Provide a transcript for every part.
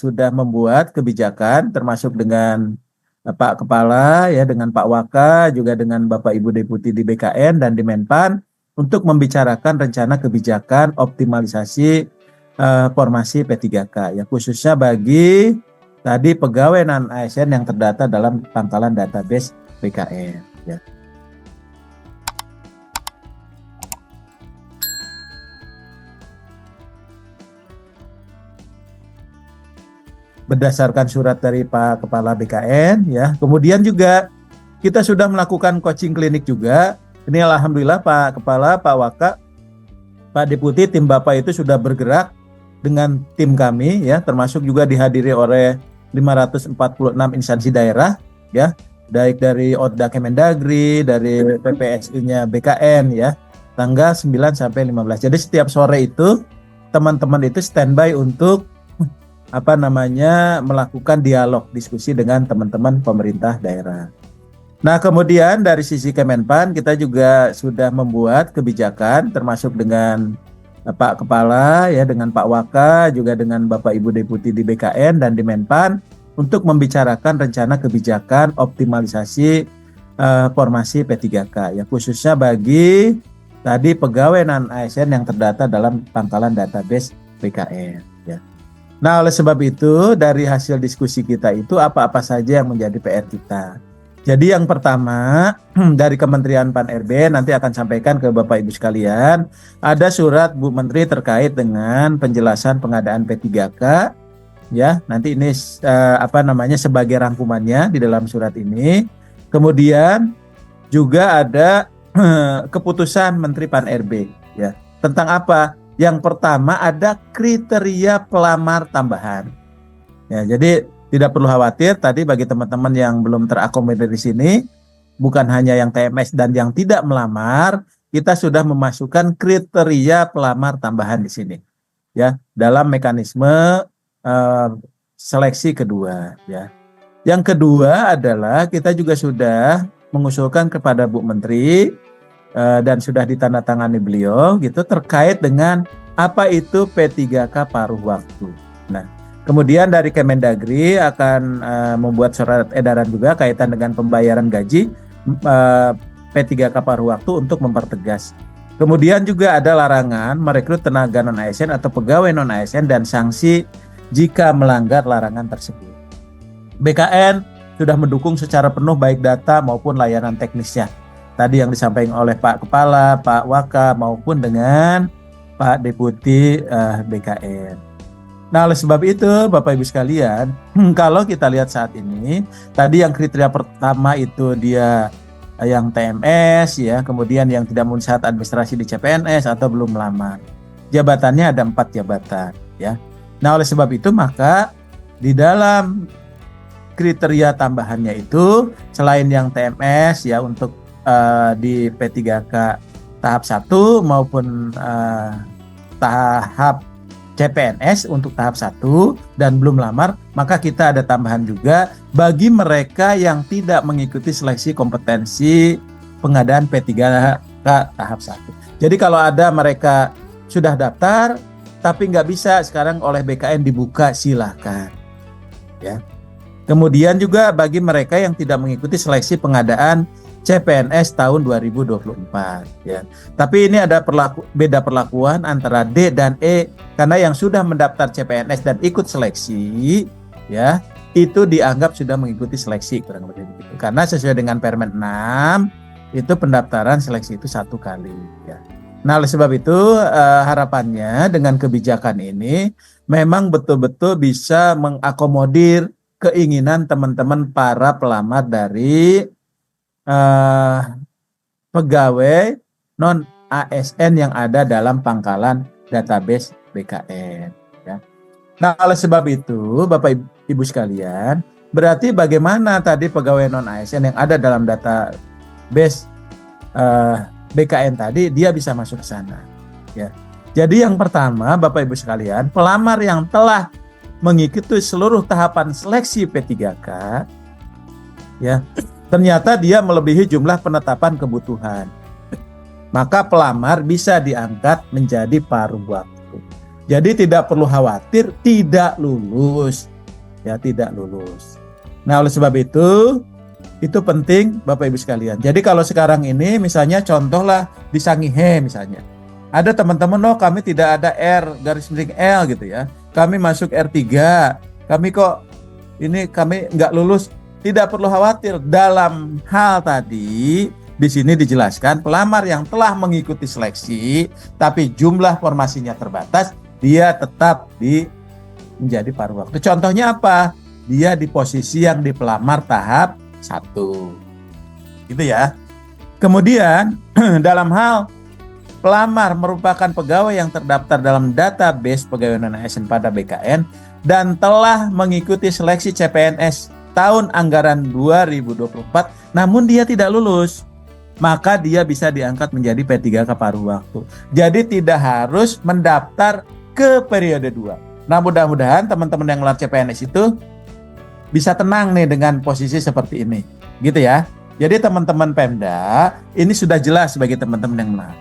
sudah membuat kebijakan termasuk dengan Pak Kepala ya, dengan Pak Waka, juga dengan Bapak Ibu Deputi di BKN dan di Menpan untuk membicarakan rencana kebijakan optimalisasi formasi P3K ya, khususnya bagi tadi pegawai non ASN yang terdata dalam pangkalan database BKN ya. Berdasarkan surat dari Pak Kepala BKN ya. Kemudian juga kita sudah melakukan coaching klinik juga. Ini alhamdulillah Pak Kepala, Pak Waka, Pak Deputi, tim Bapak itu sudah bergerak dengan tim kami ya, termasuk juga dihadiri oleh 546 instansi daerah ya, baik dari Odda Kemendagri, dari PPSU-nya BKN ya, tanggal 9 sampai 15. Jadi setiap sore itu teman-teman itu standby untuk melakukan dialog diskusi dengan teman-teman pemerintah daerah. Nah, kemudian dari sisi Kemenpan kita juga sudah membuat kebijakan termasuk dengan Pak Kepala ya, dengan Pak Waka, juga dengan Bapak Ibu Deputi di BKN dan di Menpan untuk membicarakan rencana kebijakan optimalisasi formasi P3K ya, khususnya bagi tadi pegawai non ASN yang terdata dalam pangkalan database BKN ya. Nah, oleh sebab itu dari hasil diskusi kita itu apa-apa saja yang menjadi PR kita. Jadi yang pertama dari Kementerian Pan-RB nanti akan sampaikan ke Bapak Ibu sekalian, ada surat Bu Menteri terkait dengan penjelasan pengadaan P3K ya. Nanti ini sebagai rangkumannya di dalam surat ini. Kemudian juga ada keputusan Menteri Pan-RB ya. Tentang apa? Yang pertama ada kriteria pelamar tambahan. Ya, jadi tidak perlu khawatir tadi bagi teman-teman yang belum terakomodir di sini, bukan hanya yang TMS dan yang tidak melamar, kita sudah memasukkan kriteria pelamar tambahan di sini. Ya, dalam mekanisme seleksi kedua ya. Yang kedua adalah kita juga sudah mengusulkan kepada Bu Menteri dan sudah ditandatangani beliau gitu terkait dengan apa itu P3K paruh waktu. Nah, kemudian dari Kemendagri akan membuat surat edaran juga kaitan dengan pembayaran gaji P3K paruh waktu untuk mempertegas. Kemudian juga ada larangan merekrut tenaga non-ASN atau pegawai non-ASN dan sanksi jika melanggar larangan tersebut. BKN sudah mendukung secara penuh baik data maupun layanan teknisnya. Tadi yang disampaikan oleh Pak Kepala, Pak Waka maupun dengan Pak Deputi BKN. Nah, oleh sebab itu Bapak Ibu sekalian, kalau kita lihat saat ini, tadi yang kriteria pertama itu dia yang TMS ya, kemudian yang tidak memenuhi syarat administrasi di CPNS atau belum melamar. Jabatannya ada 4 jabatan ya. Nah, oleh sebab itu maka di dalam kriteria tambahannya itu selain yang TMS ya untuk di P3K tahap 1 maupun tahap CPNS untuk tahap 1 dan belum lamar, maka kita ada tambahan juga bagi mereka yang tidak mengikuti seleksi kompetensi pengadaan P3K tahap 1. Jadi kalau ada mereka sudah daftar tapi nggak bisa sekarang oleh BKN dibuka, silakan ya. Kemudian juga bagi mereka yang tidak mengikuti seleksi pengadaan CPNS tahun 2024 ya. Tapi ini ada beda perlakuan antara D dan E karena yang sudah mendaftar CPNS dan ikut seleksi ya, itu dianggap sudah mengikuti seleksi kurang lebih begitu. Karena sesuai dengan Permen 6 itu pendaftaran seleksi itu 1 kali ya. Nah, oleh sebab itu harapannya dengan kebijakan ini memang betul-betul bisa mengakomodir keinginan teman-teman para pelamar dari pegawai non ASN yang ada dalam pangkalan database BKN ya. Nah, oleh sebab itu Bapak Ibu sekalian, berarti bagaimana tadi pegawai non ASN yang ada dalam database BKN tadi dia bisa masuk ke sana ya. Jadi yang pertama Bapak Ibu sekalian, pelamar yang telah mengikuti seluruh tahapan seleksi P3K ya, ternyata dia melebihi jumlah penetapan kebutuhan, maka pelamar bisa diangkat menjadi paruh waktu. Jadi tidak perlu khawatir tidak lulus. Ya, tidak lulus. Nah, oleh sebab itu penting Bapak Ibu sekalian. Jadi kalau sekarang ini misalnya contohlah di Sangihe misalnya. Ada teman-teman, kami tidak ada R garis miring L gitu ya. Kami masuk R3. Kami nggak lulus. Tidak perlu khawatir. Dalam hal tadi di sini dijelaskan pelamar yang telah mengikuti seleksi tapi jumlah formasinya terbatas, dia tetap menjadi paruh waktu. Contohnya apa? Dia di posisi yang di pelamar tahap 1. Gitu ya. Kemudian dalam hal pelamar merupakan pegawai yang terdaftar dalam database pegawai non-ASN pada BKN dan telah mengikuti seleksi CPNS tahun anggaran 2024 namun dia tidak lulus, maka dia bisa diangkat menjadi P3K paruh waktu. Jadi tidak harus mendaftar ke periode 2. Nah, mudah-mudahan teman-teman yang ngelar CPNS itu bisa tenang nih dengan posisi seperti ini. Gitu ya. Jadi teman-teman Pemda, ini sudah jelas bagi teman-teman yang melar.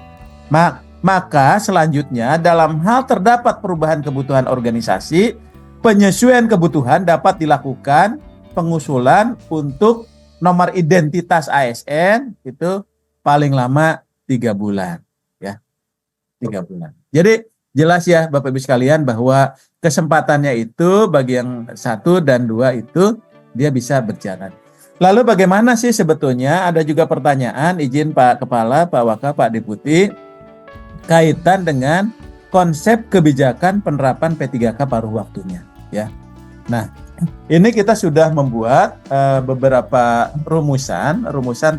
Maka selanjutnya dalam hal terdapat perubahan kebutuhan organisasi, penyesuaian kebutuhan dapat dilakukan pengusulan untuk nomor identitas ASN itu paling lama 3 bulan. Ya, 3 bulan. Jadi jelas ya Bapak Ibu sekalian bahwa kesempatannya itu bagi yang 1 dan 2 itu dia bisa berjalan. Lalu bagaimana sih sebetulnya, ada juga pertanyaan, izin Pak Kepala, Pak Waka, Pak Deputi, kaitan dengan konsep kebijakan penerapan P3K paruh waktunya. Ya. Nah, ini kita sudah membuat beberapa rumusan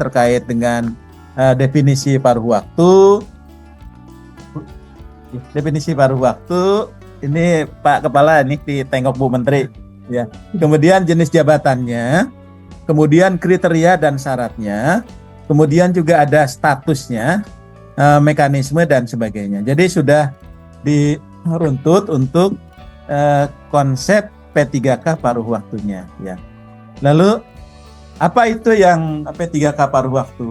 terkait dengan definisi paruh waktu. Definisi paruh waktu ini Pak Kepala ini ditengok Bu Menteri ya. Kemudian jenis jabatannya, kemudian kriteria dan syaratnya, kemudian juga ada statusnya, mekanisme dan sebagainya. Jadi sudah diruntut untuk konsep P3K paruh waktunya ya. Lalu apa itu yang P3K paruh waktu?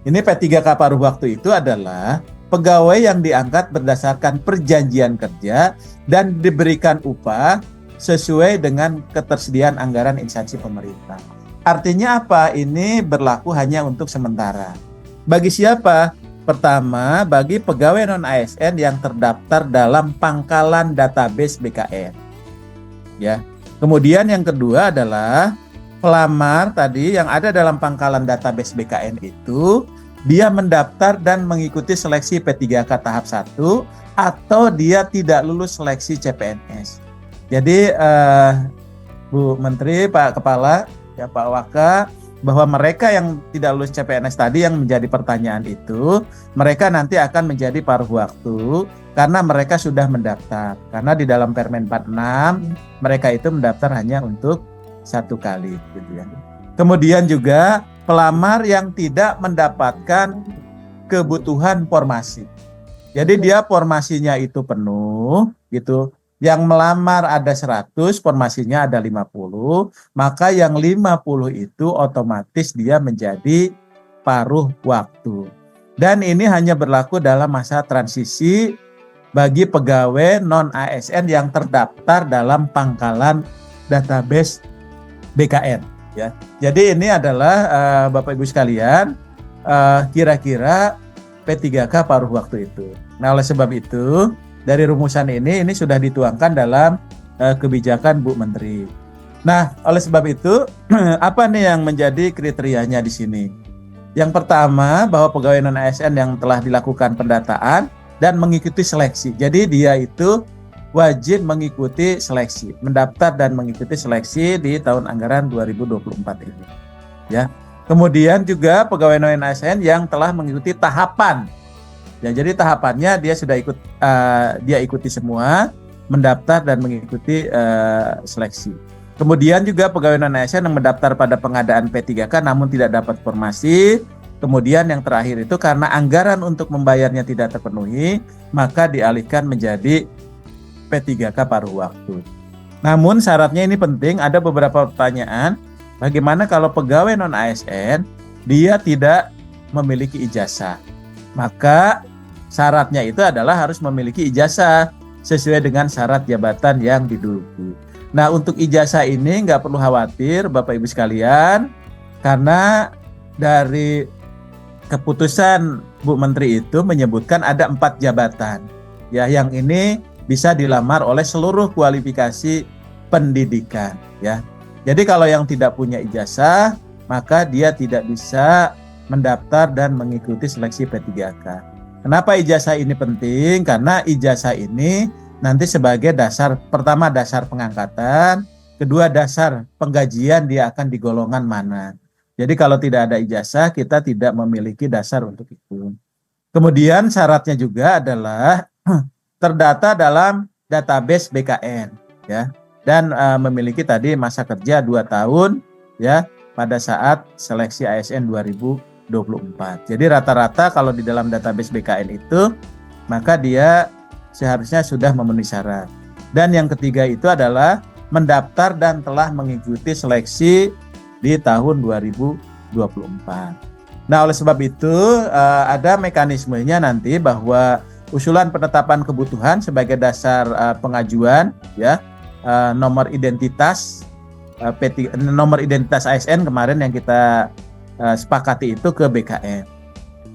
Ini P3K paruh waktu itu adalah pegawai yang diangkat berdasarkan perjanjian kerja dan diberikan upah sesuai dengan ketersediaan anggaran instansi pemerintah. Artinya apa? Ini berlaku hanya untuk sementara. Bagi siapa? Pertama, bagi pegawai non-ASN yang terdaftar dalam pangkalan database BKN. Ya. Kemudian yang kedua adalah pelamar tadi yang ada dalam pangkalan database BKN itu dia mendaftar dan mengikuti seleksi P3K tahap 1 atau dia tidak lulus seleksi CPNS. Jadi Bu Menteri, Pak Kepala, ya Pak Waka, bahwa mereka yang tidak lulus CPNS tadi yang menjadi pertanyaan itu, mereka nanti akan menjadi paruh waktu karena mereka sudah mendaftar. Karena di dalam Permen 46 mereka itu mendaftar hanya untuk 1 kali gitu ya. Kemudian juga pelamar yang tidak mendapatkan kebutuhan formasi. Jadi dia formasinya itu penuh gitu. Yang melamar ada 100, formasinya ada 50, maka yang 50 itu otomatis dia menjadi paruh waktu. Dan ini hanya berlaku dalam masa transisi bagi pegawai non-ASN yang terdaftar dalam pangkalan database BKN. Ya, jadi ini adalah Bapak Ibu sekalian kira-kira P3K paruh waktu itu. Nah, oleh sebab itu dari rumusan ini sudah dituangkan dalam kebijakan Bu Menteri. Nah, oleh sebab itu apa nih yang menjadi kriterianya di sini? Yang pertama bahwa pegawai non-ASN yang telah dilakukan pendataan dan mengikuti seleksi. Jadi dia itu wajib mengikuti seleksi, mendaftar dan mengikuti seleksi di tahun anggaran 2024 ini. Ya. Kemudian juga pegawai non-ASN yang telah mengikuti tahapan. Ya, jadi tahapannya dia sudah dia ikuti semua, mendaftar dan mengikuti seleksi. Kemudian juga pegawai non-ASN yang mendaftar pada pengadaan P3K namun tidak dapat formasi. Kemudian yang terakhir itu karena anggaran untuk membayarnya tidak terpenuhi, maka dialihkan menjadi P3K paruh waktu. Namun syaratnya ini penting, ada beberapa pertanyaan. Bagaimana kalau pegawai non-ASN dia tidak memiliki ijazah? Maka syaratnya itu adalah harus memiliki ijazah sesuai dengan syarat jabatan yang diduduki. Nah, untuk ijazah ini nggak perlu khawatir Bapak Ibu sekalian, karena dari keputusan Bu Menteri itu menyebutkan ada 4 jabatan. Ya, yang ini bisa dilamar oleh seluruh kualifikasi pendidikan. Ya, jadi kalau yang tidak punya ijazah, maka dia tidak bisa mendaftar dan mengikuti seleksi P3K. Kenapa ijazah ini penting? Karena ijazah ini nanti sebagai dasar, pertama dasar pengangkatan, kedua dasar penggajian dia akan di golongan mana. Jadi kalau tidak ada ijazah, kita tidak memiliki dasar untuk itu. Kemudian syaratnya juga adalah terdata dalam database BKN, ya, dan memiliki tadi masa kerja 2 tahun, ya, pada saat seleksi ASN 2024. Jadi rata-rata kalau di dalam database BKN itu, maka dia seharusnya sudah memenuhi syarat. Dan yang ketiga itu adalah mendaftar dan telah mengikuti seleksi di tahun 2024. Nah, oleh sebab itu ada mekanismenya nanti bahwa usulan penetapan kebutuhan sebagai dasar pengajuan, ya, nomor identitas nomor identitas ASN kemarin yang kita sepakati itu ke BKN.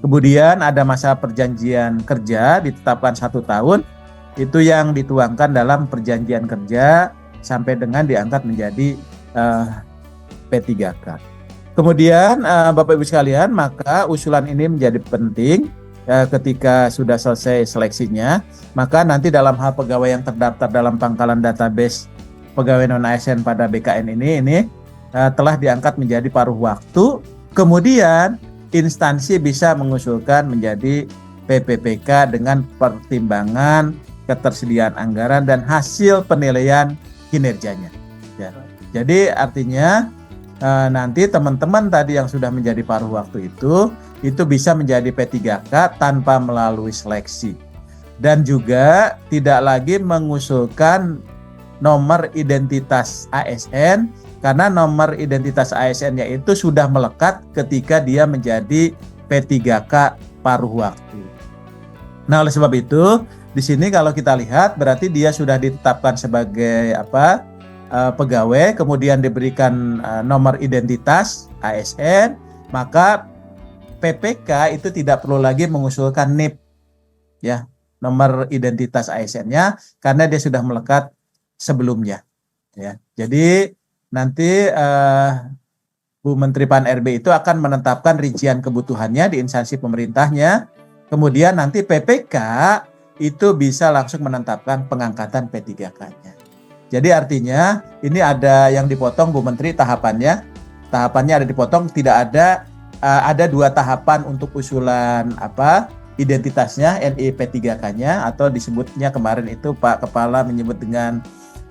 Kemudian ada masa perjanjian kerja ditetapkan 1 tahun, itu yang dituangkan dalam perjanjian kerja sampai dengan diangkat menjadi P3K. Kemudian Bapak Ibu sekalian, maka usulan ini menjadi penting ketika sudah selesai seleksinya, maka nanti dalam hal pegawai yang terdaftar dalam pangkalan database pegawai non-ASN pada BKN ini telah diangkat menjadi paruh waktu, kemudian instansi bisa mengusulkan menjadi PPPK dengan pertimbangan ketersediaan anggaran dan hasil penilaian kinerjanya. Ya. Jadi artinya nanti teman-teman tadi yang sudah menjadi paruh waktu itu bisa menjadi P3K tanpa melalui seleksi. Dan juga tidak lagi mengusulkan nomor identitas ASN, karena nomor identitas ASN-nya itu sudah melekat ketika dia menjadi P3K paruh waktu. Nah, oleh sebab itu, di sini kalau kita lihat berarti dia sudah ditetapkan sebagai pegawai, kemudian diberikan nomor identitas ASN, maka PPK itu tidak perlu lagi mengusulkan NIP, ya, nomor identitas ASN-nya, karena dia sudah melekat sebelumnya, ya. Jadi nanti Bu Menteri Pan-RB itu akan menetapkan rincian kebutuhannya di instansi pemerintahnya, kemudian nanti PPK itu bisa langsung menetapkan pengangkatan P3K-nya. Jadi artinya ini ada yang dipotong Bu Menteri tahapannya ada dipotong, tidak ada 2 tahapan untuk usulan identitasnya NIP P3K-nya, atau disebutnya kemarin itu Pak Kepala menyebut dengan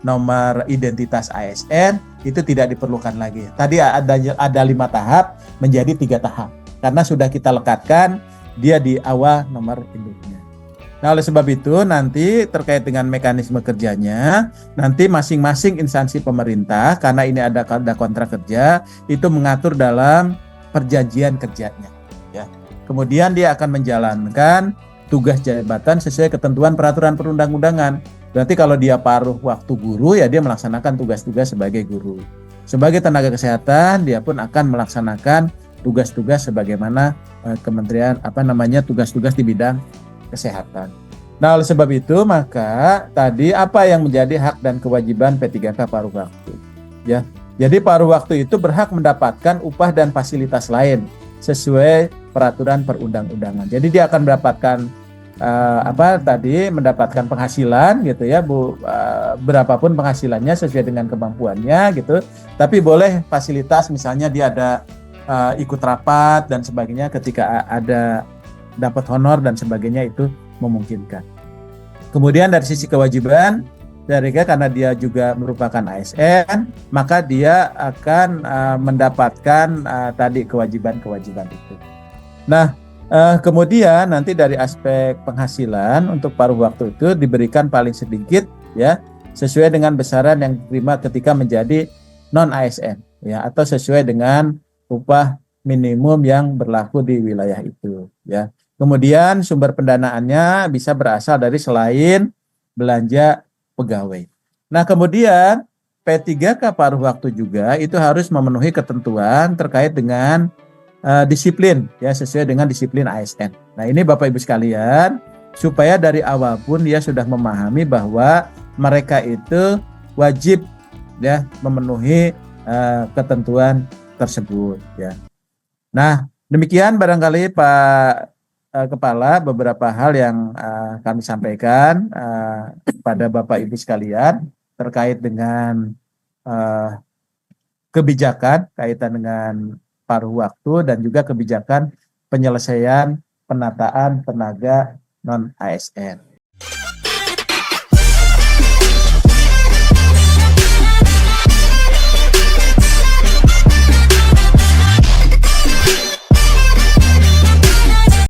nomor identitas ASN, itu tidak diperlukan lagi. Tadi ada 5 tahap menjadi 3 tahap karena sudah kita lekatkan dia di awal nomor induknya. Nah, oleh sebab itu nanti terkait dengan mekanisme kerjanya, nanti masing-masing instansi pemerintah, karena ini ada kontrak kerja, itu mengatur dalam perjanjian kerjanya, ya. Kemudian dia akan menjalankan tugas jabatan sesuai ketentuan peraturan perundang-undangan. Berarti kalau dia paruh waktu guru, ya dia melaksanakan tugas-tugas sebagai guru. Sebagai tenaga kesehatan, dia pun akan melaksanakan tugas-tugas sebagaimana kementerian tugas-tugas di bidang kesehatan. Nah, oleh sebab itu maka tadi apa yang menjadi hak dan kewajiban P3K paruh waktu, ya. Jadi paruh waktu itu berhak mendapatkan upah dan fasilitas lain sesuai peraturan perundang-undangan. Jadi dia akan mendapatkan mendapatkan penghasilan gitu ya Bu, berapapun penghasilannya sesuai dengan kemampuannya gitu. Tapi boleh fasilitas, misalnya dia ada ikut rapat dan sebagainya, ketika ada dapat honor dan sebagainya, itu memungkinkan. Kemudian dari sisi kewajiban, karena dia juga merupakan ASN, maka dia akan mendapatkan tadi kewajiban-kewajiban itu. Nah, kemudian nanti dari aspek penghasilan untuk paruh waktu itu diberikan paling sedikit, ya, sesuai dengan besaran yang diterima ketika menjadi non ASN, ya, atau sesuai dengan upah minimum yang berlaku di wilayah itu, ya. Kemudian sumber pendanaannya bisa berasal dari selain belanja pegawai. Nah, kemudian P3K paruh waktu juga itu harus memenuhi ketentuan terkait dengan disiplin ya, sesuai dengan disiplin ASN. Nah, ini Bapak Ibu sekalian, supaya dari awal pun dia sudah memahami bahwa mereka itu wajib ya memenuhi ketentuan tersebut ya. Nah, demikian barangkali Pak Kepala beberapa hal yang kami sampaikan kepada Bapak Ibu sekalian terkait dengan kebijakan kaitan dengan paruh waktu dan juga kebijakan penyelesaian penataan tenaga non ASN.